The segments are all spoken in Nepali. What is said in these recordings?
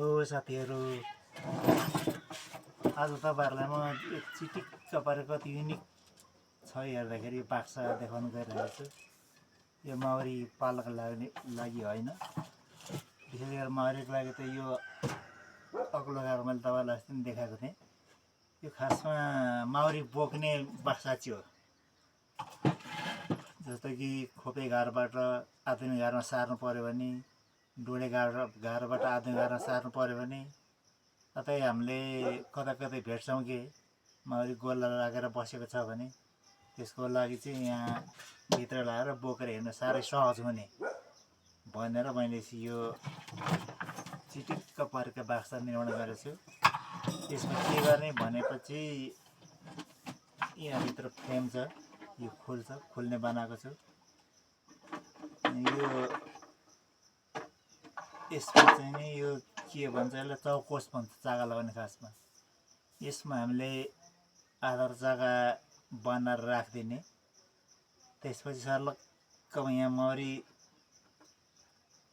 हेलो साथीहरू, आज तपाईँहरूलाई म एक चिटिक्क परेको कति युनिक छ हेर्दाखेरि बाक्सा देखाउन गइरहेको छु। यो माउरी पाल्नको लागि होइन, विशेष गरेर माउरीको लागि त यो अग्लो गाह्रो मैले तपाईँलाई अस्ति पनि देखाएको थिएँ। यो खासमा माउरी बोक्ने बाक्साची हो। जस्तो कि खोपे घरबाट आधुनिक घरमा सार्नु पर्यो भने, डुडे घरबाट आधुनिक घरमा सार्नु पर्यो भने, कतै हामीले कता कतै भेट्छौँ कि माउरी गोला लागेर बसेको छ भने त्यसको लागि चाहिँ यहाँ भित्र लगाएर बोकेर हिँड्न साह्रै सहज हुने भनेर मैले यो चिटिक्क परेको बाक्सा निर्माण गरेको छु। यसमा के गर्ने भनेपछि यहाँभित्र फ्रेम छ, यो खुल्ने बनाएको छु। यो यसमा चाहिँ नि यो के भन्छ, यसलाई चौकोस भन्छ, चागा लगाउने खासमा। यसमा हामीले आधार चागा बनाएर राखिदिने, त्यसपछि सर्लक्क यहाँ माउरी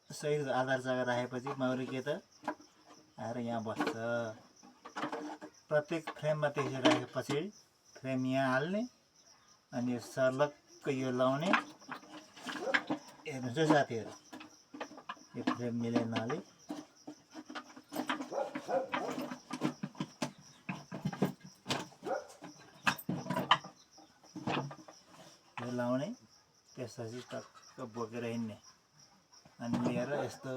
सही आधार चागा राखेपछि माउरी के त आएर यहाँ बस्छ। प्रत्येक फ्रेममा त्यसरी राखेपछि फ्रेम यहाँ हाल्ने अनि यो सर्लक्क यो लाउने। हेर्नुहोस् है साथीहरू, यो फ्रेम मिलेन अलिक, यो लाउने, त्यसपछि टक्क बोकेर हिँड्ने अनि लिएर यस्तो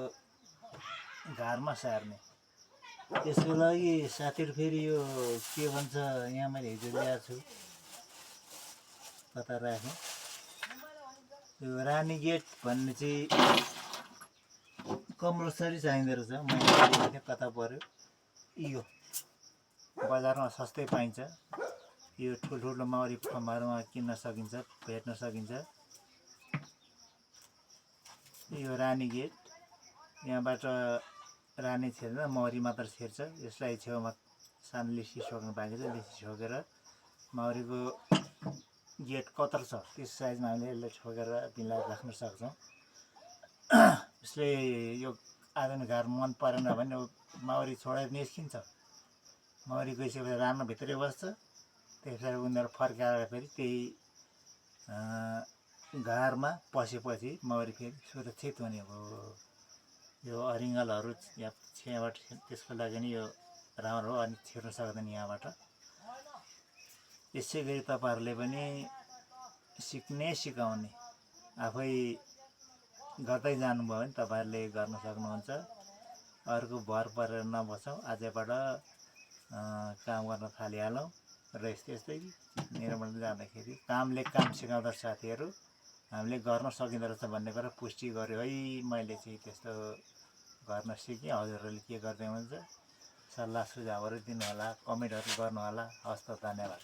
घरमा सार्ने। त्यसको लागि साथीहरू फेरि यो के भन्छ, यहाँ मैले हिजो ल्याएको छु, कता राखेँ, यो रानी गेट भन्ने चाहिँ कम्पलसरी चाहिँदो रहेछ। मैले कता पर्यो, यो बजारमा सस्तै पाइन्छ। यो ठुल्ठुलो माउरी फर्महरूमा किन्न सकिन्छ, भेट्न सकिन्छ। यो रानी गेट, यहाँबाट रानी छिर्दैन, माउरी मात्र छिर्छ। यसलाई छेउमा सानो लिसी छोक्नु बाँकी छ, लिसी छोकेर माउरीको गेट कत्रो छ त्यस साइजमा हामीले यसलाई छोकेर मिलाएर राख्न सक्छौँ। यसले यो आधुनिक घर मन परेन भने माउरी छोडेर निस्किन्छ, माउरी गइसकेपछि राम्रो भित्रै बस्छ। त्यसरी उनीहरू फर्काएर फेरि त्यही घरमा पसेपछि माउरी फेरि सुरक्षित हुने हो। यो अरिङ्गलहरू यहाँबाट त्यसको लागि नि यो राम्रो हो, अनि छिर्न सक्दैन यहाँबाट। यसै गरी तपाईँहरूले पनि सिकाउने आफै गर्दै जानुभयो भने तपाईँहरूले गर्न सक्नुहुन्छ। अरूको भर परेर नबसौँ, आजैबाट काम गर्न थालिहालौँ र यस्तै निर्माण जाँदाखेरि कामले काम सिकाउँदो साथीहरू, हामीले गर्न सकिँदो रहेछ भन्ने कुरा पुष्टि गर्यो है। मैले चाहिँ त्यस्तो गर्न सिकेँ। हजुरहरूले के गर्दै हुन्छ सल्लाह सुझावहरू दिनुहोला, कमेन्टहरू गर्नुहोला। हस् त, धन्यवाद।